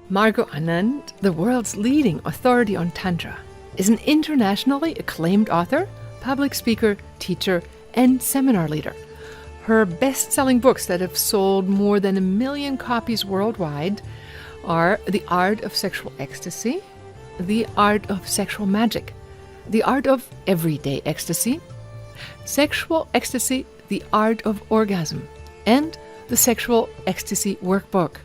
Margot Anand, the world's leading authority on Tantra, is an internationally acclaimed author, public speaker, teacher, and seminar leader. Her best-selling books that have sold more than 1 million copies worldwide are The Art of Sexual Ecstasy, The Art of Sexual Magic, The Art of Everyday Ecstasy, Sexual Ecstasy, The Art of Orgasm, and the Sexual Ecstasy Workbook.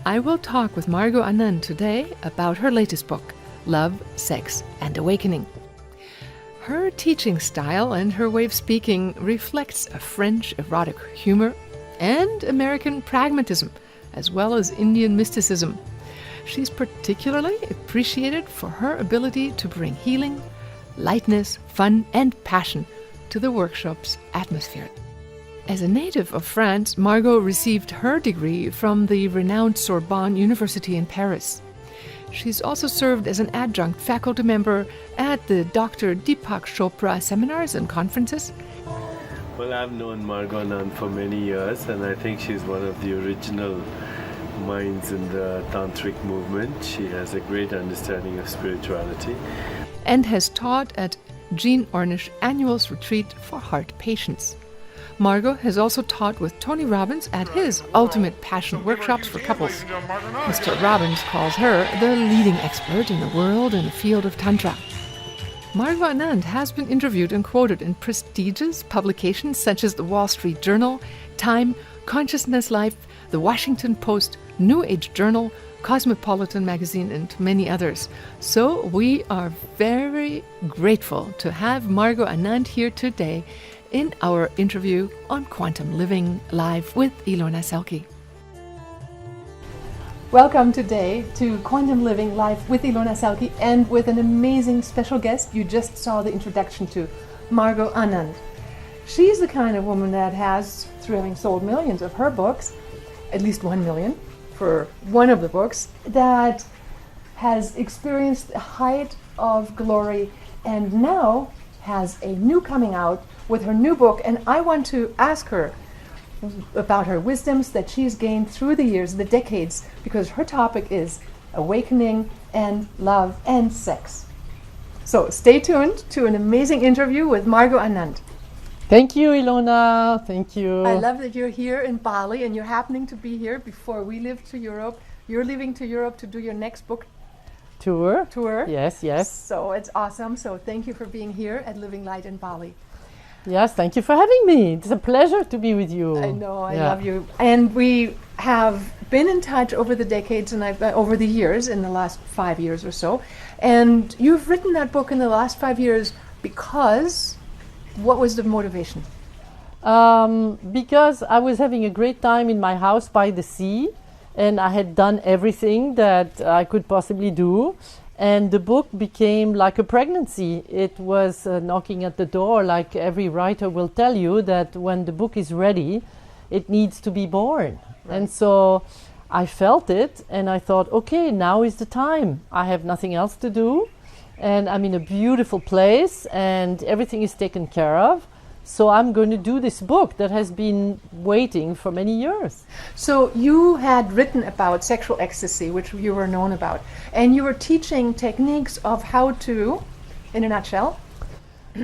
I will talk with Margot Anand today about her latest book, Love, Sex, and Awakening. Her teaching style and her way of speaking reflects a French erotic humor and American pragmatism, as well as Indian mysticism. She's particularly appreciated for her ability to bring healing, lightness, fun, and passion to the workshop's atmosphere. As a native of France, Margot received her degree from the renowned Sorbonne University in Paris. She's also served as an adjunct faculty member at the Dr. Deepak Chopra seminars and conferences. Well, I've known Margot Anand for many years, and I think she's one of the original minds in the tantric movement. She has a great understanding of spirituality. And has taught at Jean Ornish Annual's Retreat for Heart Patients. Margot has also taught with Tony Robbins at his Ultimate Passion workshops for couples. Mr. Robbins calls her the leading expert in the world and field of Tantra. Margot Anand has been interviewed and quoted in prestigious publications such as the Wall Street Journal, Time, Consciousness Life, the Washington Post, New Age Journal, Cosmopolitan Magazine, and many others. So we are very grateful to have Margot Anand here today in our interview on Quantum Living Live with Ilona Selke. Welcome today to Quantum Living Live with Ilona Selke and with an amazing special guest you just saw the introduction to, Margot Anand. She's the kind of woman that has, through having sold millions of her books, at least 1 million for one of the books, that has experienced the height of glory and now has a new coming out with her new book, and I want to ask her about her wisdoms that she's gained through the years, the decades, because her topic is awakening and love and sex. So stay tuned to an amazing interview with Margot Anand. Thank you, Ilona. Thank you. I love that you're here in Bali and you're happening to be here before we live to Europe. You're leaving to Europe to do your next book Tour. Yes. So it's awesome. So thank you for being here at Living Light in Bali. Yes, thank you for having me. It's a pleasure to be with you. I know, I love you. And we have been in touch over the decades and over the years, in the last 5 years or so. And you've written that book in the last 5 years because, what was the motivation? Because I was having a great time in my house by the sea, and I had done everything that I could possibly do. And the book became like a pregnancy. It was knocking at the door, like every writer will tell you, that when the book is ready, it needs to be born. Right. And so I felt it, and I thought, okay, now is the time. I have nothing else to do, and I'm in a beautiful place, and everything is taken care of. So I'm going to do this book that has been waiting for many years. So you had written about sexual ecstasy, which you were known about, and you were teaching techniques of how to, in a nutshell?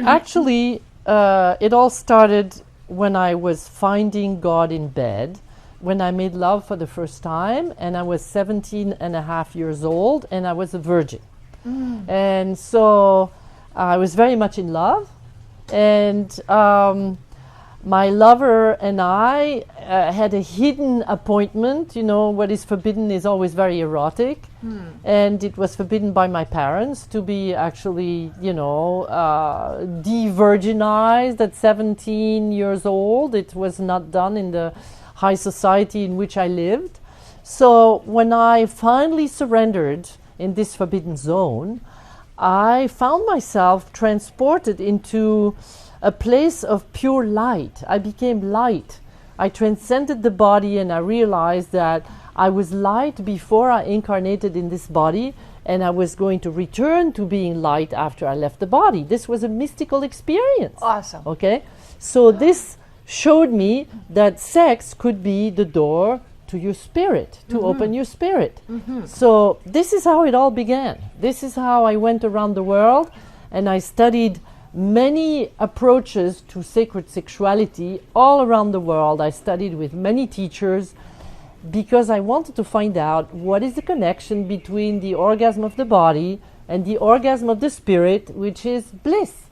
Actually, it all started when I was finding God in bed, when I made love for the first time, and I was 17 and a half years old, and I was a virgin. And so I was very much in love. And my lover and I had a hidden appointment. You know, what is forbidden is always very erotic. And it was forbidden by my parents to be actually, de-virginized at 17 years old. It was not done in the high society in which I lived. So when I finally surrendered in this forbidden zone, I found myself transported into a place of pure light. I became light. I transcended the body, and I realized that I was light before I incarnated in this body, and I was going to return to being light after I left the body. This was a mystical experience. Awesome. Okay? So this showed me that sex could be the door to your spirit, to open your spirit. So this is how it all began. This is how I went around the world, and I studied many approaches to sacred sexuality all around the world. I studied with many teachers because I wanted to find out what is the connection between the orgasm of the body and the orgasm of the spirit, which is bliss.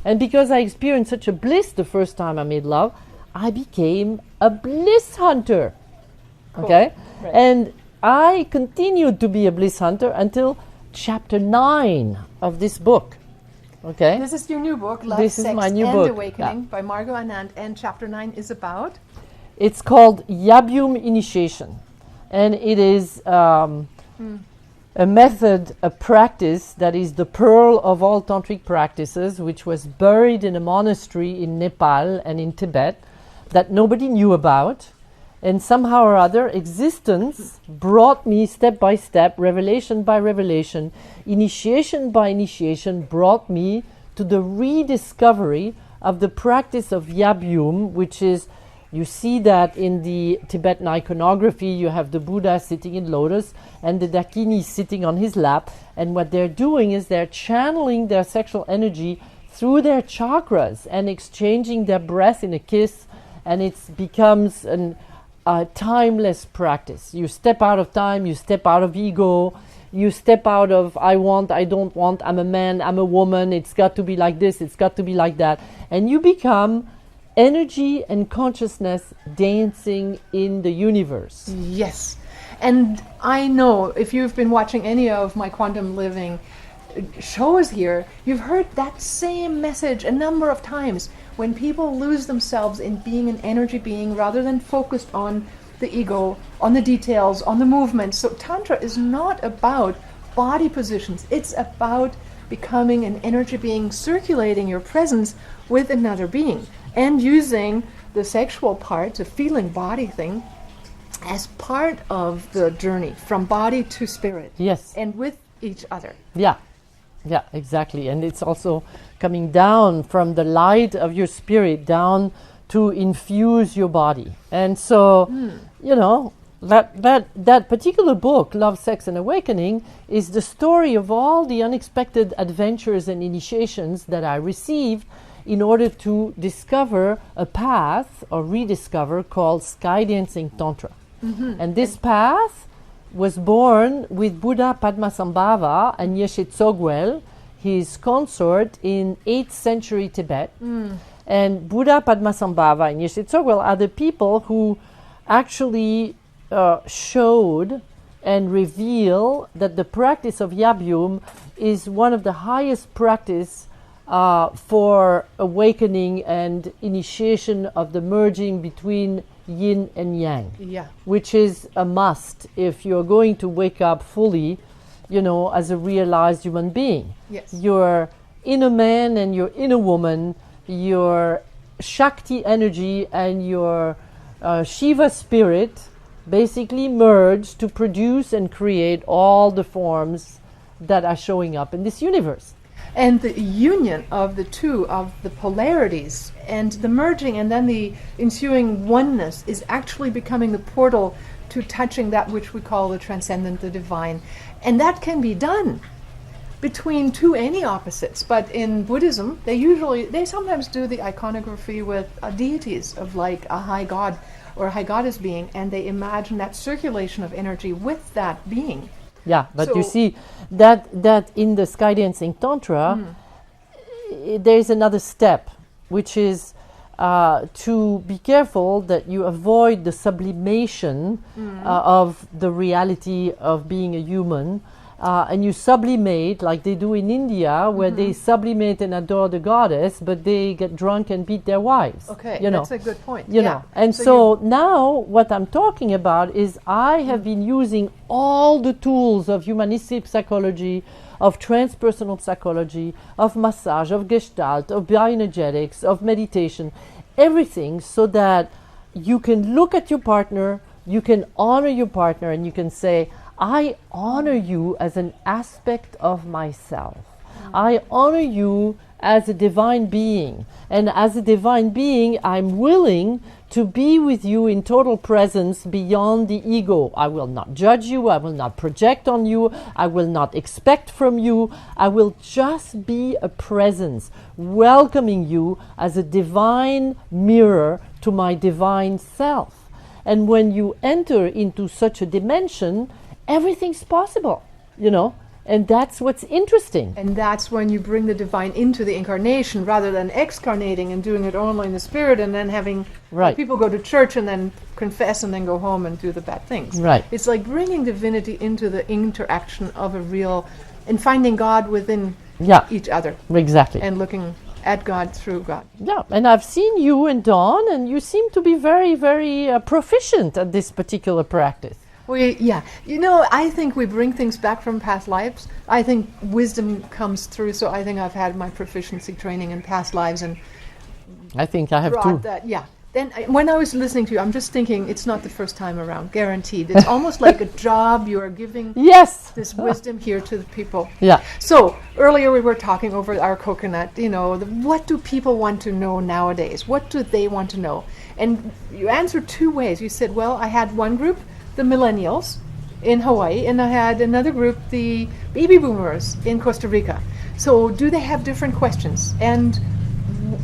And because I experienced such a bliss the first time I made love, I became a bliss hunter. Okay? Right. And I continued to be a bliss hunter until chapter 9 of this book. Okay? This is your new book, Love, This is Sex, my new and book, Awakening yeah. by Margot Anand, and chapter 9 is about? It's called Yabyum Initiation. And it is a method, a practice that is the pearl of all tantric practices, which was buried in a monastery in Nepal and in Tibet that nobody knew about. And somehow or other, existence brought me step by step, revelation by revelation, initiation by initiation, brought me to the rediscovery of the practice of Yabyum, which is, you see that in the Tibetan iconography, you have the Buddha sitting in lotus and the Dakini sitting on his lap. And what they're doing is they're channeling their sexual energy through their chakras and exchanging their breath in a kiss, and it becomes a timeless practice. You step out of time, you step out of ego, you step out of I want, I don't want, I'm a man, I'm a woman, it's got to be like this, it's got to be like that. And you become energy and consciousness dancing in the universe. Yes. And I know if you've been watching any of my Quantum Living shows here, you've heard that same message a number of times. When people lose themselves in being an energy being rather than focused on the ego, on the details, on the movement. So Tantra is not about body positions. It's about becoming an energy being, circulating your presence with another being, and using the sexual part, the feeling body thing, as part of the journey from body to spirit. Yes. And with each other. Yeah, exactly. And it's also coming down from the light of your spirit down to infuse your body. And so, you know, that particular book, Love, Sex, and Awakening, is the story of all the unexpected adventures and initiations that I received in order to discover a path or rediscover called Sky Dancing Tantra. And this path was born with Buddha Padmasambhava and Yeshe Tsogwel, his consort, in 8th century Tibet. And Buddha Padmasambhava and Yeshe Tsogwel are the people who actually showed and reveal that the practice of Yabyum is one of the highest practice for awakening and initiation of the merging between yin and yang, which is a must if you're going to wake up fully, you know, as a realized human being. Yes. Your inner man and your inner woman, your Shakti energy and your Shiva spirit basically merge to produce and create all the forms that are showing up in this universe. And the union of the two, of the polarities, and the merging and then the ensuing oneness is actually becoming the portal to touching that which we call the transcendent, the divine. And that can be done between any opposites. But in Buddhism, they sometimes do the iconography with deities of like a high god or a high goddess being, and they imagine that circulation of energy with that being. Yeah, but So you see that in the Sky Dancing Tantra, there is another step, which is to be careful that you avoid the sublimation of the reality of being a human, and you sublimate like they do in India, where they sublimate and adore the goddess, but they get drunk and beat their wives. Okay, you know. that's a good point. You know, and so now what I'm talking about is I have been using all the tools of humanistic psychology, of transpersonal psychology, of massage, of gestalt, of bioenergetics, of meditation, everything, so that you can look at your partner, you can honor your partner, and you can say, I honor you as an aspect of myself. I honor you as a divine being. And as a divine being, I'm willing to be with you in total presence beyond the ego. I will not judge you. I will not project on you. I will not expect from you. I will just be a presence, welcoming you as a divine mirror to my divine self. And when you enter into such a dimension, everything's possible, you know. And that's what's interesting. And that's when you bring the divine into the incarnation rather than excarnating and doing it only in the spirit and then having people go to church and then confess and then go home and do the bad things. Right. It's like bringing divinity into the interaction of a real, and finding God within each other. Exactly. And looking at God through God. Yeah, and I've seen you and Dawn, and you seem to be very, very proficient at this particular practice. You know, I think we bring things back from past lives. I think wisdom comes through, so I think I've had my proficiency training in past lives, and I think I have too. That, Then when I was listening to you, I'm just thinking it's not the first time around, guaranteed. It's almost like a job you are giving this wisdom here to the people. Yeah. So earlier we were talking over our coconut, you know, what do people want to know nowadays? What do they want to know? And you answered two ways. You said, well, I had one group, the millennials in Hawaii, and I had another group, the baby boomers in Costa Rica. So do they have different questions? And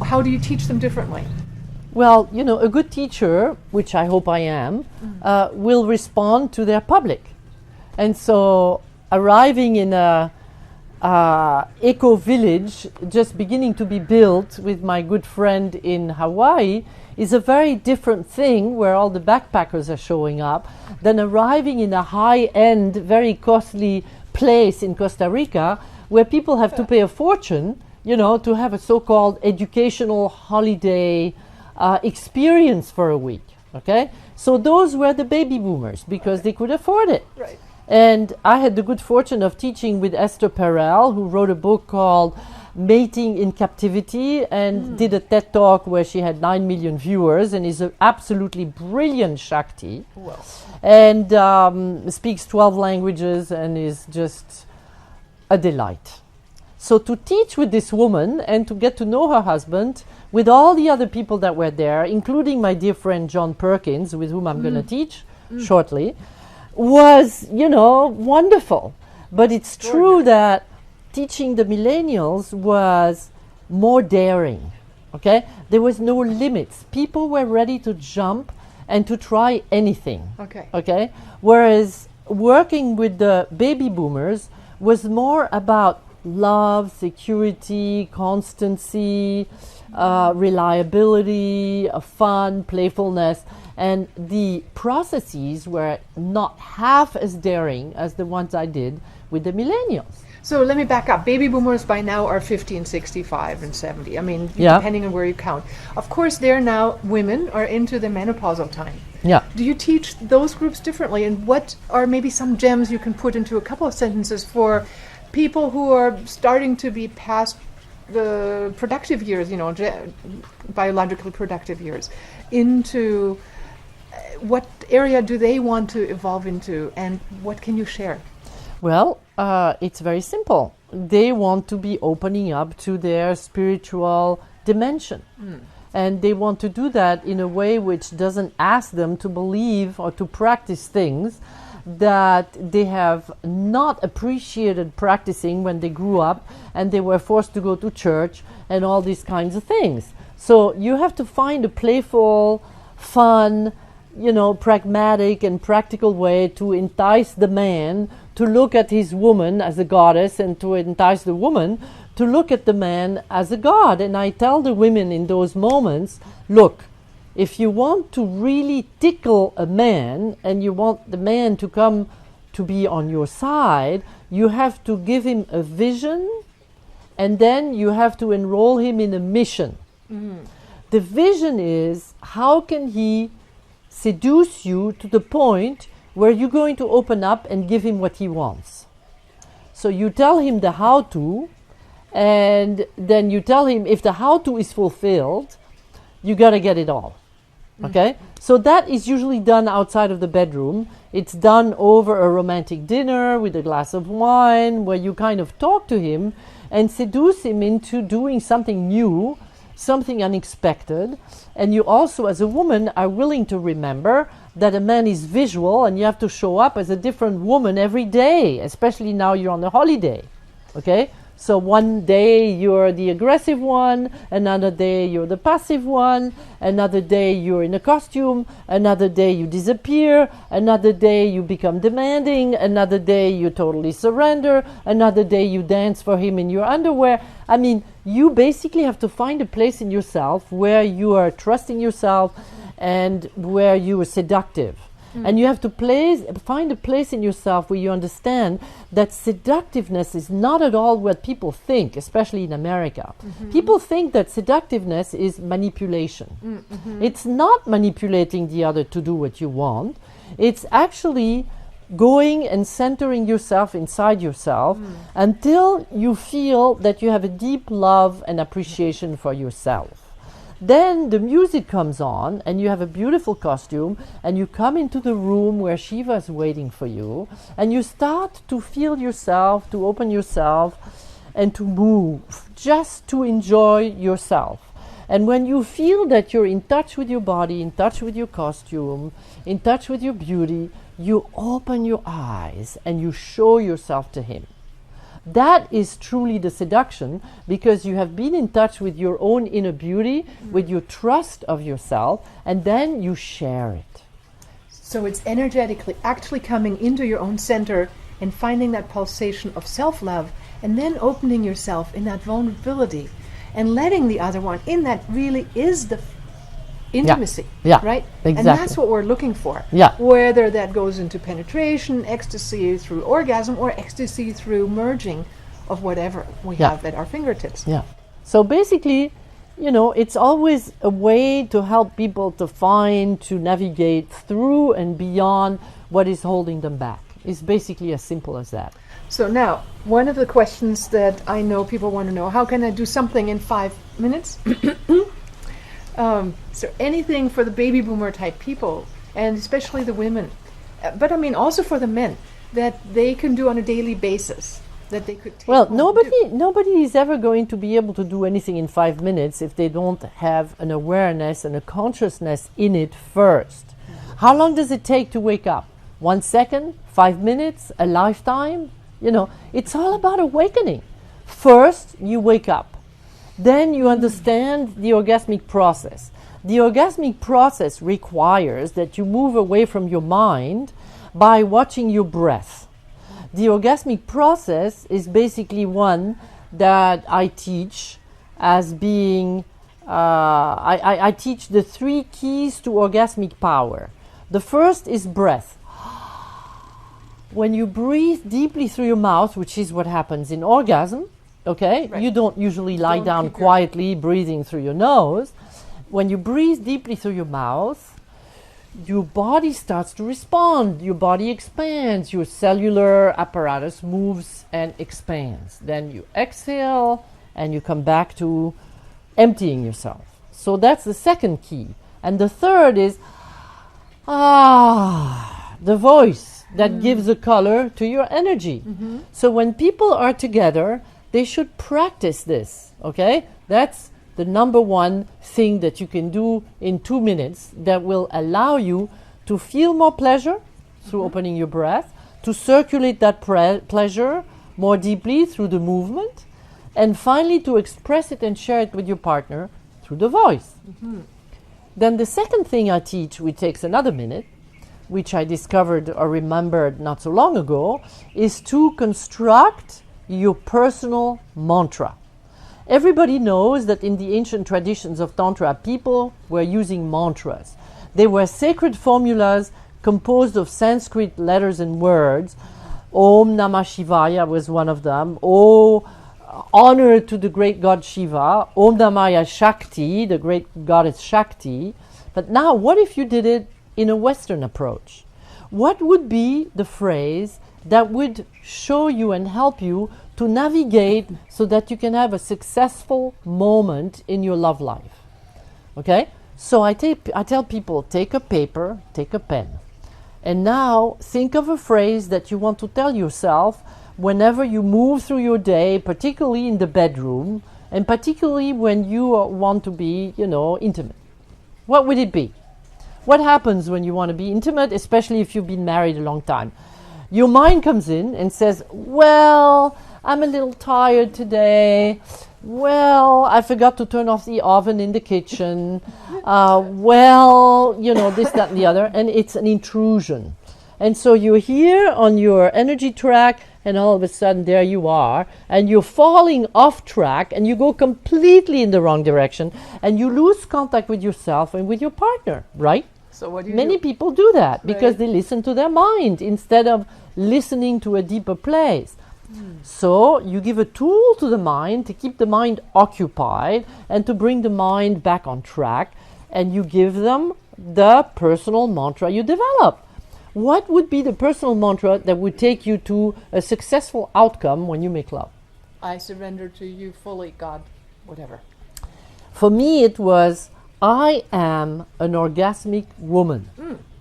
how do you teach them differently? Well, you know, a good teacher, which I hope I am, will respond to their public. And so arriving in a eco-village just beginning to be built with my good friend in Hawaii is a very different thing where all the backpackers are showing up than arriving in a high-end, very costly place in Costa Rica where people have to pay a fortune, you know, to have a so-called educational holiday experience for a week. Okay? So those were the baby boomers because they could afford it. Right. And I had the good fortune of teaching with Esther Perel, who wrote a book called Mating in Captivity and did a TED Talk where she had 9 million viewers and is an absolutely brilliant Shakti. Well. And speaks 12 languages and is just a delight. So to teach with this woman and to get to know her husband with all the other people that were there, including my dear friend John Perkins, with whom I'm going to teach shortly, was, you know, wonderful. But it's true that teaching the millennials was more daring, okay? There was no limits. People were ready to jump and to try anything, okay? Whereas working with the baby boomers was more about love, security, constancy, reliability, fun, playfulness, and the processes were not half as daring as the ones I did with the millennials. So let me back up. Baby boomers by now are 50 and 65 and 70. I mean, depending on where you count. Of course, they're now, women are into the menopausal time. Yeah. Do you teach those groups differently? And what are maybe some gems you can put into a couple of sentences for people who are starting to be past the productive years, you know, biologically productive years, into what area do they want to evolve into, and what can you share? Well, it's very simple. They want to be opening up to their spiritual dimension. And they want to do that in a way which doesn't ask them to believe or to practice things that they have not appreciated practicing when they grew up and they were forced to go to church and all these kinds of things. So you have to find a playful, fun, you know, pragmatic and practical way to entice the man to look at his woman as a goddess and to entice the woman to look at the man as a god. And I tell the women in those moments, look, if you want to really tickle a man and you want the man to come to be on your side, you have to give him a vision and then you have to enroll him in a mission. The vision is, how can he seduce you to the point where you're going to open up and give him what he wants? So you tell him the how-to, and then you tell him if the how-to is fulfilled, you got to get it all. Okay? So that is usually done outside of the bedroom, It's done over a romantic dinner with a glass of wine, where you kind of talk to him and seduce him into doing something new, something unexpected. And you also, as a woman, are willing to remember that a man is visual and you have to show up as a different woman every day, especially now you're on a holiday. Okay? So one day you're the aggressive one, another day you're the passive one, another day you're in a costume, another day you disappear, another day you become demanding, another day you totally surrender, another day you dance for him in your underwear. I mean, you basically have to find a place in yourself where you are trusting yourself and where you are seductive. And you have to find a place in yourself where you understand that seductiveness is not at all what people think, especially in America. People think that seductiveness is manipulation. It's not manipulating the other to do what you want. It's actually going and centering yourself inside yourself until you feel that you have a deep love and appreciation for yourself. Then the music comes on and you have a beautiful costume and you come into the room where Shiva is waiting for you and you start to feel yourself, to open yourself and to move, just to enjoy yourself. And when you feel that you're in touch with your body, in touch with your costume, in touch with your beauty, you open your eyes and you show yourself to him. That is truly the seduction, because you have been in touch with your own inner beauty, with your trust of yourself, and then you share it. So it's energetically actually coming into your own center and finding that pulsation of self-love, and then opening yourself in that vulnerability and letting the other one in. That really is the intimacy, right? Exactly. And that's what we're looking for. Yeah. Whether that goes into penetration, ecstasy through orgasm, or ecstasy through merging of whatever we have at our fingertips. Yeah. So basically, you know, it's always a way to help people to navigate through and beyond what is holding them back. It's basically as simple as that. So now, one of the questions that I know people want to know, how can I do something in 5 minutes? So anything for the baby boomer type people, and especially the women, but I mean also for the men, that they can do on a daily basis, that they could take. Well, nobody is ever going to be able to do anything in 5 minutes if they don't have an awareness and a consciousness in it first. How long does it take to wake up? 1 second? 5 minutes? A lifetime? You know, it's all about awakening. First, you wake up. Then you understand the orgasmic process. The orgasmic process requires that you move away from your mind by watching your breath. The orgasmic process is basically one that I teach as being, I teach the 3 keys to orgasmic power. The first is breath. When you breathe deeply through your mouth, which is what happens in orgasm, okay? Right. You don't usually lie down quietly breathing through your nose. When you breathe deeply through your mouth, your body starts to respond. Your body expands. Your cellular apparatus moves and expands. Then you exhale and you come back to emptying yourself. So that's the second key. And the third is the voice that gives a color to your energy. So when people are together, they should practice this, okay? That's the number one thing that you can do in 2 minutes that will allow you to feel more pleasure through opening your breath, to circulate that pleasure more deeply through the movement, and finally to express it and share it with your partner through the voice. Then the second thing I teach, which takes another minute, which I discovered or remembered not so long ago, is to construct your personal mantra. Everybody knows that in the ancient traditions of Tantra, people were using mantras. They were sacred formulas composed of Sanskrit letters and words. Om Namah Shivaya was one of them. Oh, honor to the great god Shiva. Om Namaya Shakti, the great goddess Shakti. But now, what if you did it in a Western approach? What would be the phrase that would show you and help you to navigate so that you can have a successful moment in your love life? Okay? So I tell people, take a paper, take a pen, And now think of a phrase that you want to tell yourself whenever you move through your day, particularly in the bedroom, and particularly when you want to be, intimate. What would it be? What happens when you want to be intimate, especially if you've been married a long time? Your mind comes in and says, well, I'm a little tired today. Well, I forgot to turn off the oven in the kitchen. This, that, and the other. And it's an intrusion. And so you're here on your energy track, and all of a sudden there you are, and you're falling off track, and you go completely in the wrong direction, and you lose contact with yourself and with your partner, right? So what do you Many do? people do that because Right. they listen to their mind instead of listening to a deeper place. So you give a tool to the mind to keep the mind occupied and to bring the mind back on track, and you give them the personal mantra you develop. What would be the personal mantra that would take you to a successful outcome when you make love? I surrender to you fully, God, whatever. For me, it was, I am an orgasmic woman.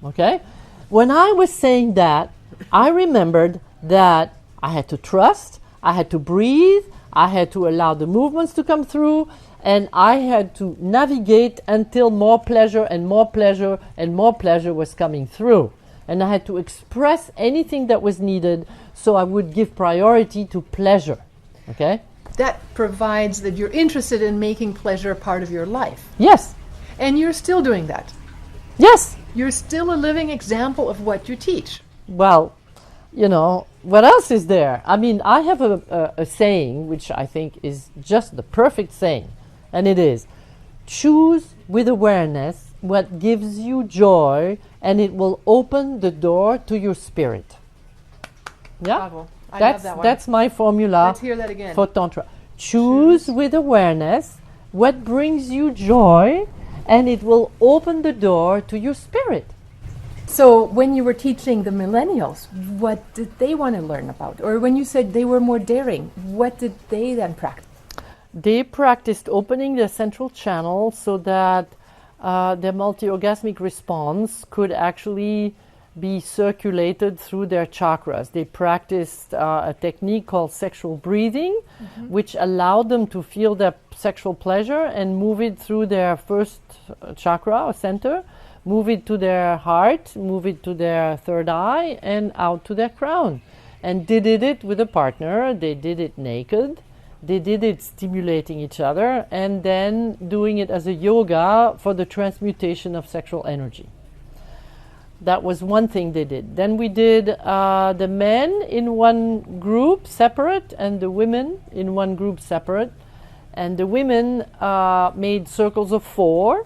Okay? When I was saying that, I remembered that I had to trust, I had to breathe, I had to allow the movements to come through, and I had to navigate until more pleasure and more pleasure and more pleasure was coming through. And I had to express anything that was needed, so I would give priority to pleasure. Okay? That provides that you're interested in making pleasure a part of your life. Yes. And you're still doing that. Yes. You're still a living example of what you teach. Well, what else is there? I mean, I have a saying which I think is just the perfect saying, and it is, choose with awareness what gives you joy, and it will open the door to your spirit. Yeah? Bravo. I love that one. That's my formula Let's hear that again. for Tantra. Choose with awareness what brings you joy, and it will open the door to your spirit. So when you were teaching the millennials, what did they want to learn about? Or when you said they were more daring, what did they then practice? They practiced opening their central channel so that their multi-orgasmic response could actually be circulated through their chakras. They practiced a technique called sexual breathing, which allowed them to feel their sexual pleasure and move it through their first chakra or center, move it to their heart, move it to their third eye, and out to their crown. And they did it with a partner, they did it naked, they did it stimulating each other, and then doing it as a yoga for the transmutation of sexual energy. That was one thing they did. Then we did the men in one group separate and the women in one group separate. And the women made circles of 4,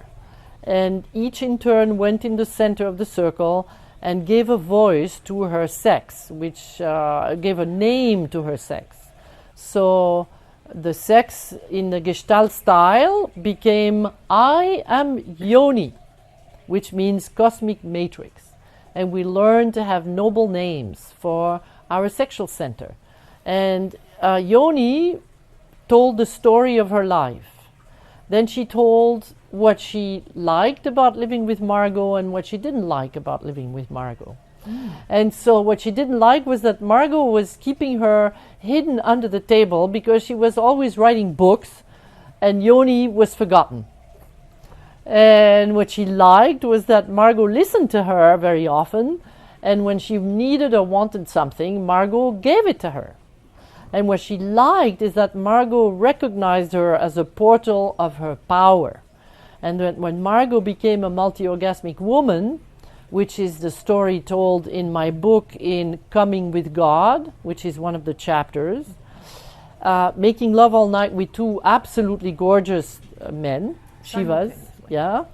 and each in turn went in the center of the circle and gave a voice to her sex, which gave a name to her sex. So the sex in the Gestalt style became I am Yoni, which means cosmic matrix. And we learned to have noble names for our sexual center. And Yoni told the story of her life. Then she told what she liked about living with Margot and what she didn't like about living with Margot. And so what she didn't like was that Margot was keeping her hidden under the table because she was always writing books and Yoni was forgotten. And what she liked was that Margot listened to her very often, and when she needed or wanted something, Margot gave it to her. And what she liked is that Margot recognized her as a portal of her power. And when Margot became a multi-orgasmic woman, which is the story told in my book in Coming with God, which is one of the chapters, making love all night with 2 absolutely gorgeous men, Shivas, yeah.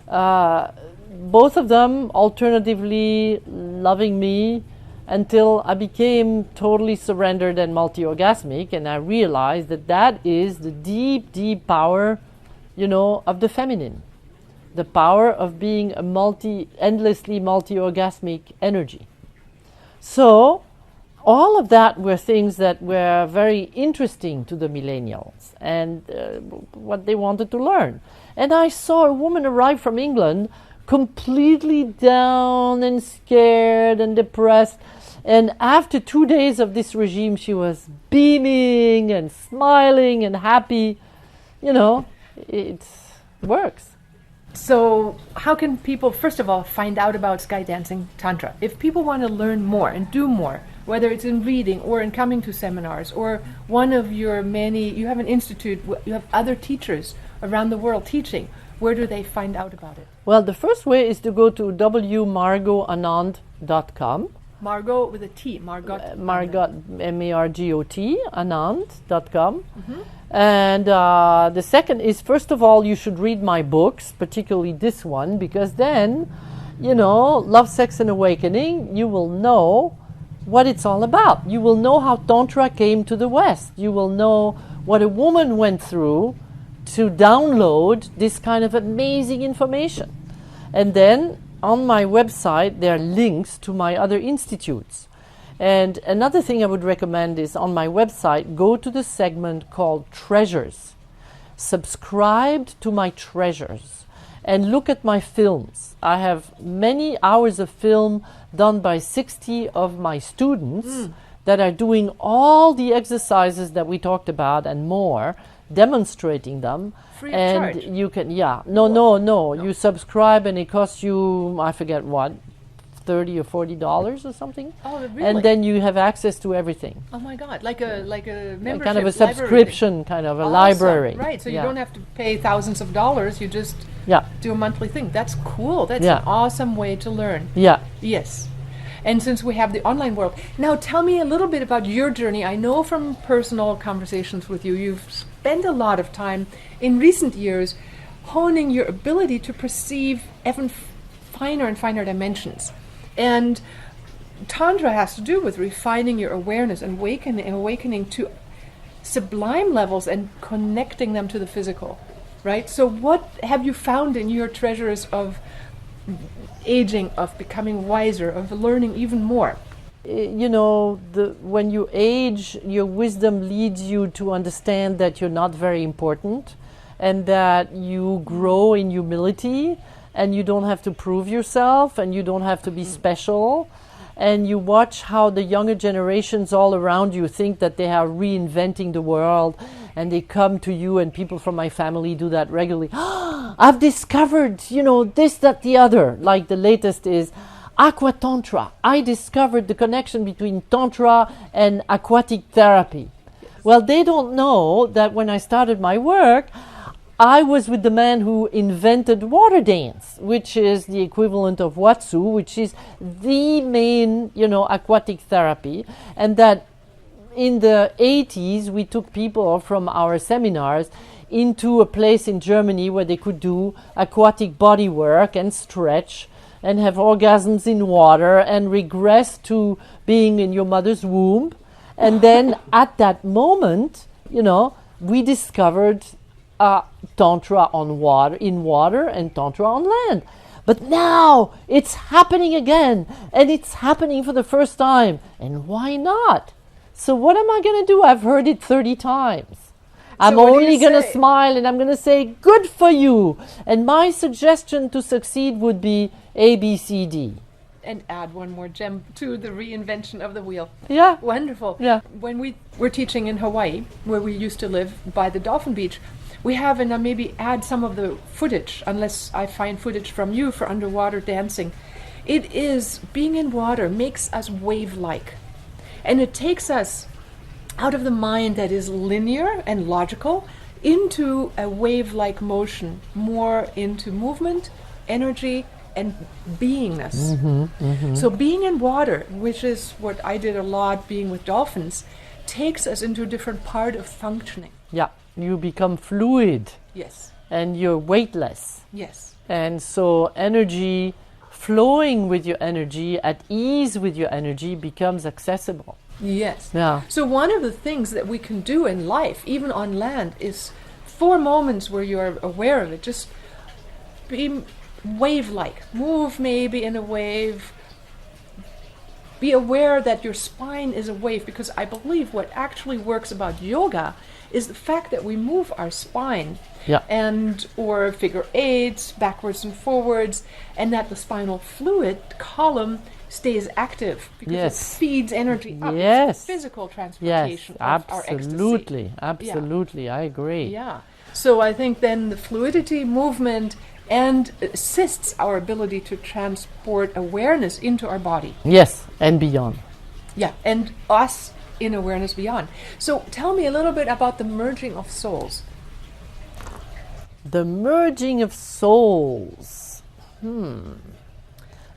Both of them alternatively loving me until I became totally surrendered and multi-orgasmic, and I realized that that is the deep, deep power, of the feminine. The power of being a endlessly multi-orgasmic energy. So, all of that were things that were very interesting to the millennials and what they wanted to learn. And I saw a woman arrive from England completely down and scared and depressed. And after 2 days of this regime, she was beaming and smiling and happy. You know, it works. So, how can people, first of all, find out about Sky Dancing Tantra? If people want to learn more and do more, whether it's in reading or in coming to seminars or one of your many, you have an institute, you have other teachers around the world teaching, where do they find out about it? Well, the first way is to go to wmargotanand.com. Margot with a T, Margot. Margot, M-A-R-G-O-T, Anand.com. And the second is, first of all, you should read my books, particularly this one, because then, you know, Love, Sex and Awakening, you will know what it's all about. You will know how Tantra came to the West. You will know what a woman went through to download this kind of amazing information. And then on my website, there are links to my other institutes. And another thing I would recommend is on my website, go to the segment called Treasures. Subscribe to my Treasures and look at my films. I have many hours of film done by 60 of my students that are doing all the exercises that we talked about and more, demonstrating them. Free of and charge? You can, no. You subscribe and it costs you, I forget what, $30 or $40 or something. Oh, really? And then you have access to everything. Oh my God, like a membership, Kind of a library subscription, kind of a thing. library. Awesome. Right, so you Yeah. don't have to pay thousands of dollars, you just Yeah, do a monthly thing. That's cool. That's Yeah. an awesome way to learn. yeah. Yes. And since we have the online world, now tell me a little bit about your journey. I know from personal conversations with you, you've spent a lot of time in recent years honing your ability to perceive even finer and finer dimensions. And Tantra has to do with refining your awareness and awakening to sublime levels and connecting them to the physical, right? So what have you found in your treasures of aging, of becoming wiser, of learning even more? You know, when you age, your wisdom leads you to understand that you're not very important and that you grow in humility and you don't have to prove yourself and you don't have to be special. And you watch how the younger generations all around you think that they are reinventing the world, and they come to you, and people from my family do that regularly. I've discovered, you know, this, that, the other. Like the latest is Aqua Tantra. I discovered the connection between Tantra and aquatic therapy. Well, they don't know that when I started my work, I was with the man who invented water dance, which is the equivalent of Watsu, which is the main, you know, aquatic therapy. And that in the 80s, we took people from our seminars into a place in Germany where they could do aquatic body work and stretch and have orgasms in water and regress to being in your mother's womb. And then at that moment, you know, we discovered Tantra on water, in water, and Tantra on land. But now it's happening again, and it's happening for the first time. And why not? So what am I going to do? I've heard it 30 times. I'm what do only you going to say? smile, and I'm going to say, good for you. And my suggestion to succeed would be A, B, C, D. And add one more gem to the reinvention of the wheel. Yeah. Wonderful. Yeah. When we were teaching in Hawaii, where we used to live by the Dolphin Beach, we have, and I'll maybe add some of the footage, unless I find footage from you for underwater dancing. It is, being in water makes us wave-like. And it takes us out of the mind that is linear and logical into a wave-like motion, more into movement, energy, and beingness. So being in water, which is what I did a lot being with dolphins, takes us into a different part of functioning. Yeah. You become fluid, Yes. and you're weightless. Yes. And so energy, flowing with your energy, at ease with your energy, becomes accessible. Yes. Yeah. So one of the things that we can do in life, even on land, is for moments where you're aware of it, just be wave-like. Move maybe in a wave. Be aware that your spine is a wave, because I believe what actually works about yoga is the fact that we move our spine Yeah. and or figure eights, backwards and forwards, and that the spinal fluid column stays active because Yes. it feeds energy up. Yes. It's physical Yes, transportation of our ecstasy. absolutely, I agree. Yeah. So I think then the fluidity, movement, and assists our ability to transport awareness into our body. Yes, and beyond. Yeah, and us in awareness beyond. So tell me a little bit about the merging of souls. The merging of souls.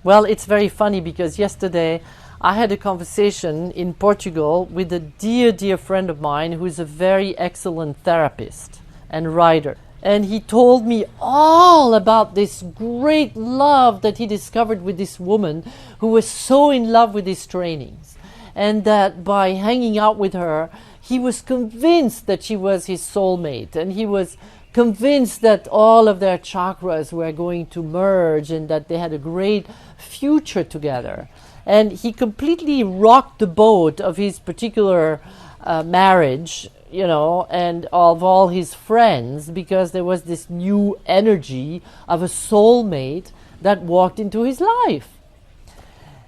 Well, it's very funny because yesterday I had a conversation in Portugal with a dear, dear friend of mine who is a very excellent therapist and writer. And he told me all about this great love that he discovered with this woman who was so in love with his trainings. And that by hanging out with her, he was convinced that she was his soulmate. And he was convinced that all of their chakras were going to merge and that they had a great future together. And he completely rocked the boat of his particular marriage, you know, and of all his friends, because there was this new energy of a soulmate that walked into his life.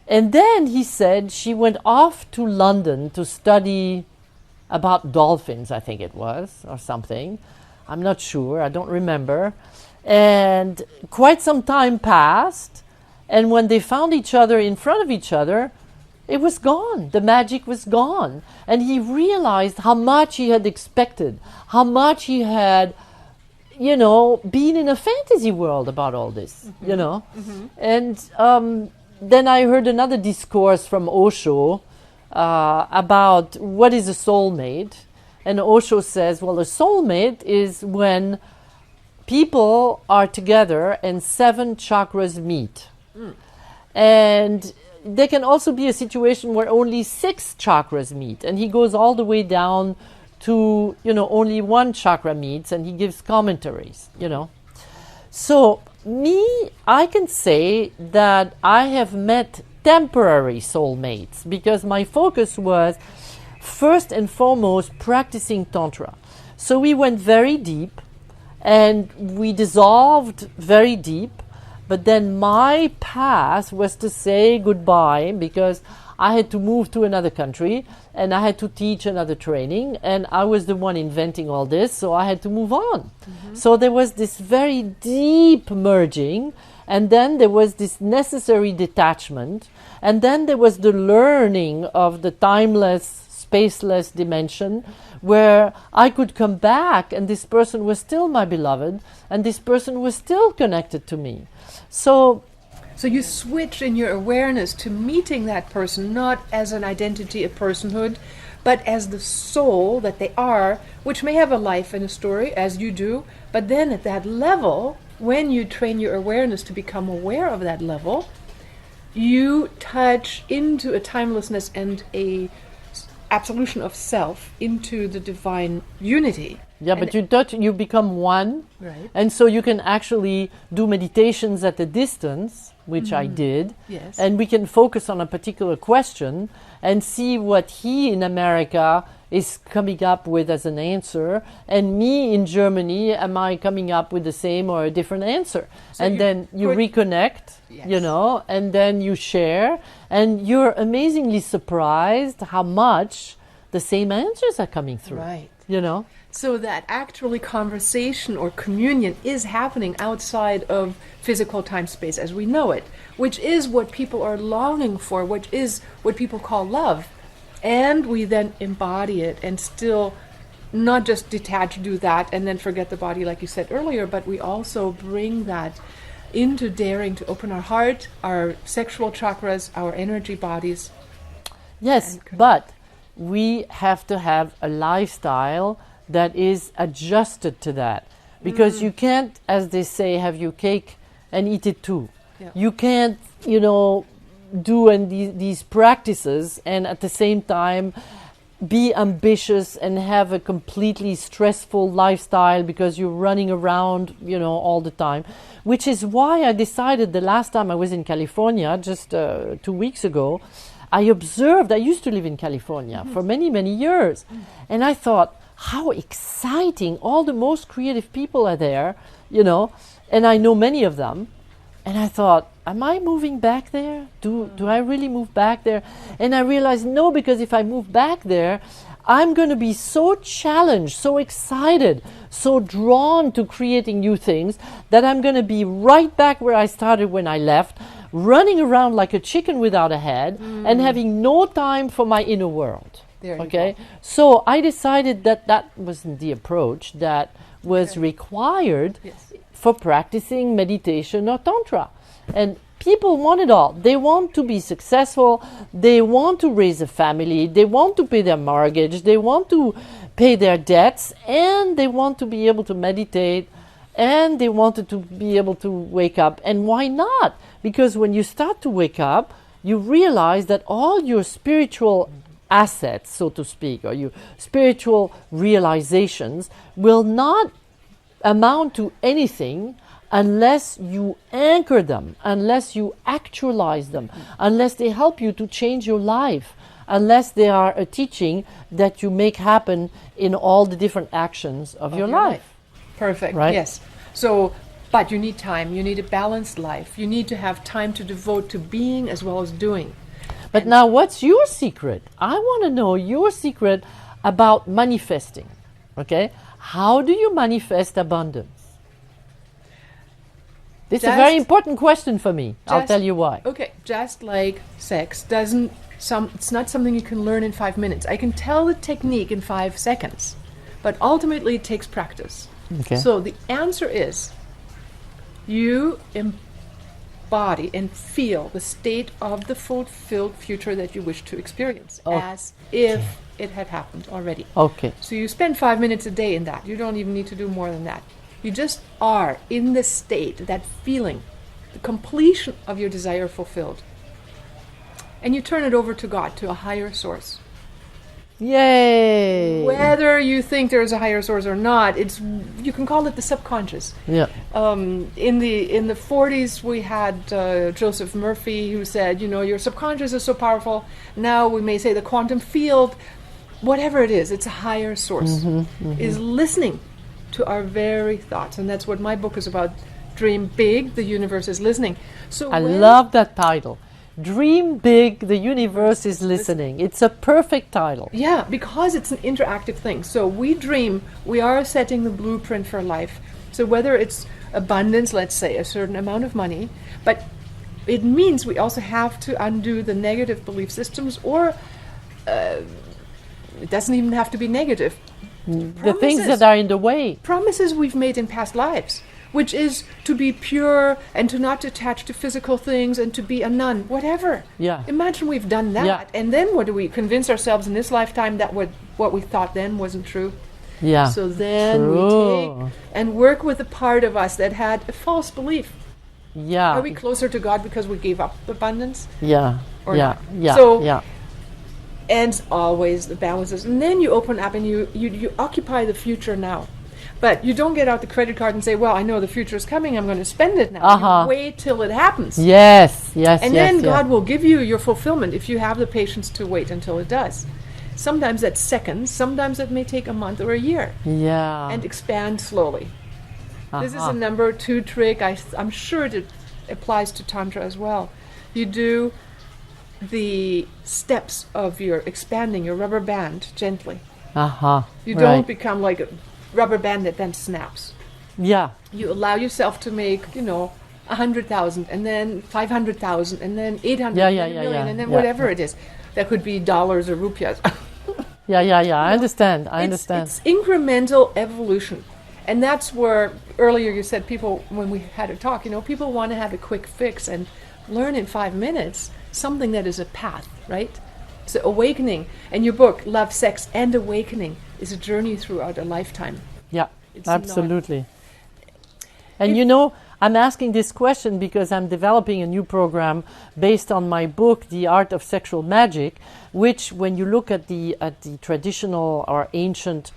And then he said she went off to London to study about dolphins, I think it was, or something. I'm not sure, I don't remember. And quite some time passed, and when they found each other in front of each other, it was gone. The magic was gone. And he realized how much he had expected, how much he had, you know, been in a fantasy world about all this, you know. And then I heard another discourse from Osho about what is a soulmate. And Osho says, well, a soulmate is when people are together and 7 chakras meet. And there can also be a situation where only 6 chakras meet. And he goes all the way down to, you know, only 1 chakra meets, and he gives commentaries, you know. So I can say that I have met temporary soulmates because my focus was first and foremost practicing Tantra. So we went very deep and we dissolved very deep, but then my path was to say goodbye because I had to move to another country and I had to teach another training, and I was the one inventing all this, so I had to move on. So there was this very deep merging, and then there was this necessary detachment, and then there was the learning of the timeless, spaceless dimension where I could come back and this person was still my beloved and this person was still connected to me. So you switch in your awareness to meeting that person not as an identity, a personhood, but as the soul that they are, which may have a life and a story, as you do, but then at that level, when you train your awareness to become aware of that level, you touch into a timelessness and a absolution of self into the divine unity. yeah, And but you become one, Right. and so you can actually do meditations at a distance, which I did, Yes. and we can focus on a particular question and see what he in America is coming up with as an answer, and me in Germany, am I coming up with the same or a different answer? So and you then you put- reconnect, Yes. you know, and then you share, and you're amazingly surprised how much the same answers are coming through, Right. you know? So that actually conversation or communion is happening outside of physical time-space as we know it, which is what people are longing for, which is what people call love. And we then embody it and still not just detach, do that, and then forget the body like you said earlier, but we also bring that into daring to open our heart, our sexual chakras, our energy bodies. Yes, And but we have to have a lifestyle that is adjusted to that. Because you can't, as they say, have your cake and eat it too. Yeah. You can't, you know, do these practices and at the same time be ambitious and have a completely stressful lifestyle because you're running around, you know, all the time. Which is why I decided the last time I was in California, just 2 weeks ago, I observed, I used to live in California for many, many years. And I thought, how exciting, all the most creative people are there, you know, and I know many of them. And I thought, am I moving back there? Do I really move back there? And I realized no, because if I move back there, I'm going to be so challenged, so excited, so drawn to creating new things that I'm going to be right back where I started when I left, running around like a chicken without a head and having no time for my inner world. Okay, so I decided that that wasn't the approach that was required for practicing meditation or tantra. And people want it all. They want to be successful. They want to raise a family. They want to pay their mortgage. They want to pay their debts, and they want to be able to meditate, and they wanted to be able to wake up. And why not? Because when you start to wake up, you realize that all your spiritual assets, so to speak, or your spiritual realizations will not amount to anything unless you anchor them, unless you actualize them, unless they help you to change your life, unless they are a teaching that you make happen in all the different actions of your life. Perfect. Right? Yes. So, but you need time. You need a balanced life. You need to have time to devote to being as well as doing. But now, what's your secret? I want to know your secret about manifesting. Okay? How do you manifest abundance? This is a very important question for me. I'll tell you why. Okay, just like sex it's not something you can learn in 5 minutes. I can tell the technique in 5 seconds, but ultimately it takes practice. Okay. So the answer is you embody and feel the state of the fulfilled future that you wish to experience as if it had happened already. Okay. So you spend 5 minutes a day in that. You don't even need to do more than that. You just are in the state, that feeling, the completion of your desire fulfilled. And you turn it over to God, to a higher source. Yay! Whether you think there is a higher source or not, you can call it the subconscious. Yeah. In the 40s, we had Joseph Murphy, who said, you know, your subconscious is so powerful. Now we may say the quantum field, whatever it is, it's a higher source, is listening to our very thoughts. And that's what my book is about. Dream big, the universe is listening. So I love that title. Dream big, the universe is listening. It's a perfect title. Yeah, because it's an interactive thing. So we dream, we are setting the blueprint for life. So whether it's abundance, let's say a certain amount of money, but it means we also have to undo the negative belief systems, or it doesn't even have to be negative. The things that are in the way. Promises we've made in past lives, which is to be pure and to not attach to physical things and to be a nun, whatever. Yeah. Imagine we've done that, and then what do we convince ourselves in this lifetime that what we thought then wasn't true? Yeah. So then we take and work with the part of us that had a false belief. Yeah. Are we closer to God because we gave up abundance? Yeah. Or yeah. not? Yeah. So, yeah. and always the balances. And then you open up and you occupy the future now. But you don't get out the credit card and say, well, I know the future is coming, I'm going to spend it now. You wait till it happens. Yes, yes, and then God will give you your fulfillment if you have the patience to wait until it does. Sometimes that's seconds, sometimes it may take a month or a year. Yeah. And expand slowly. This is a number 2 trick. I'm sure it applies to Tantra as well. You do the steps of your expanding your rubber band gently. You don't become like a rubber band that then snaps. Yeah. You allow yourself to make, 100,000 and then 500,000 and then 800 and then a million and then whatever it is. That could be dollars or rupiahs. I understand. It's incremental evolution. And that's where earlier you said people, when we had a talk, people want to have a quick fix and learn in 5 minutes something that is a path, right? So awakening. And your book, Love, Sex, and Awakening, is a journey throughout a lifetime. Yeah, absolutely. And I'm asking this question because I'm developing a new program based on my book, The Art of Sexual Magic, which, when you look at the traditional or ancient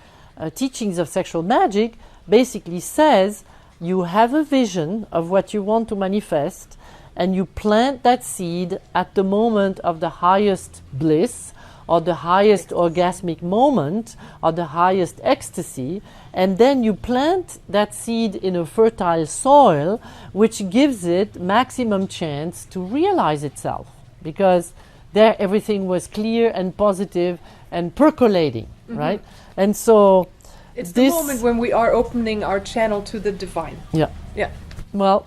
teachings of sexual magic, basically says you have a vision of what you want to manifest, and you plant that seed at the moment of the highest bliss or the highest orgasmic moment or the highest ecstasy, and then you plant that seed in a fertile soil which gives it maximum chance to realize itself, because there everything was clear and positive and percolating, right? And so It's the moment when we are opening our channel to the divine. Yeah. Yeah. Well,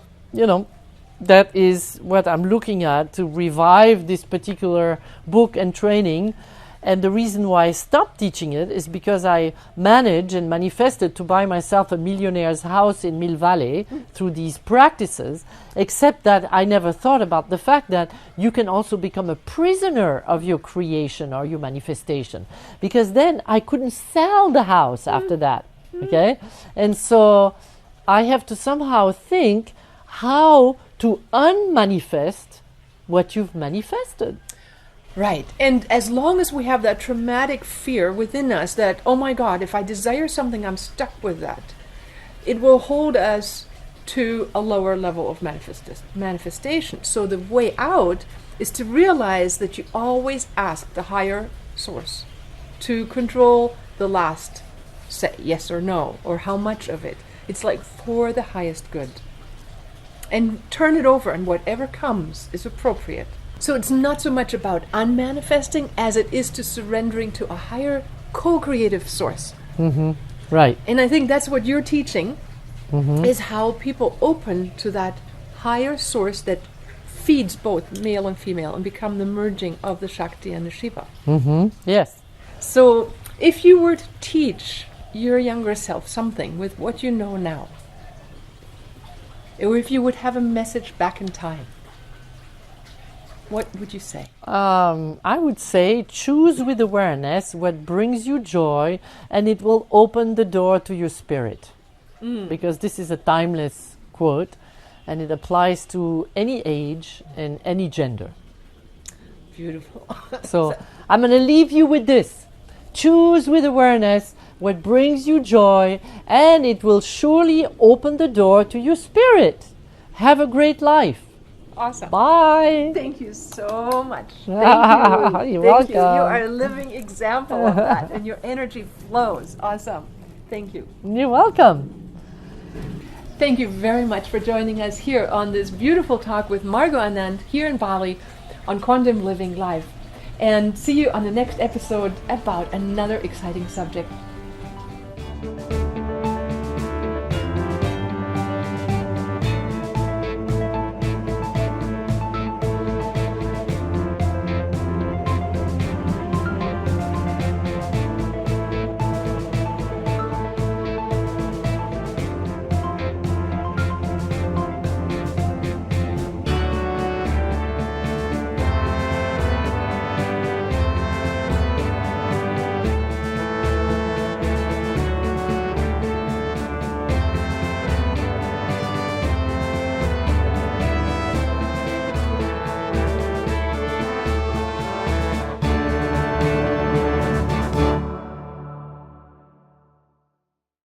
that is what I'm looking at to revive this particular book and training. And the reason why I stopped teaching it is because I managed and manifested to buy myself a millionaire's house in Mill Valley through these practices, except that I never thought about the fact that you can also become a prisoner of your creation or your manifestation, because then I couldn't sell the house after that. Okay? And so I have to somehow think how to unmanifest what you've manifested. Right. And as long as we have that traumatic fear within us that, oh my God, if I desire something, I'm stuck with that, it will hold us to a lower level of manifestation. So the way out is to realize that you always ask the higher source to control the last say, yes or no, or how much of it. It's like for the highest good. And turn it over, and whatever comes is appropriate. So it's not so much about unmanifesting as it is to surrendering to a higher co-creative source. Right. And I think that's what you're teaching, is how people open to that higher source that feeds both male and female and become the merging of the Shakti and the Shiva. Yes. So if you were to teach your younger self something with what you know now, or if you would have a message back in time, what would you say? I would say choose with awareness what brings you joy, and it will open the door to your spirit. Because this is a timeless quote, and it applies to any age and any gender. Beautiful. So I'm going to leave you with this. Choose with awareness what brings you joy, and it will surely open the door to your spirit. Have a great life. Awesome. Bye. Thank you so much. Thank you. You're Thank welcome. you. You are a living example of that, and your energy flows. Awesome. Thank you. You're welcome. Thank you very much for joining us here on this beautiful talk with Margot Anand here in Bali on Quantum Living Live. And see you on the next episode about another exciting subject.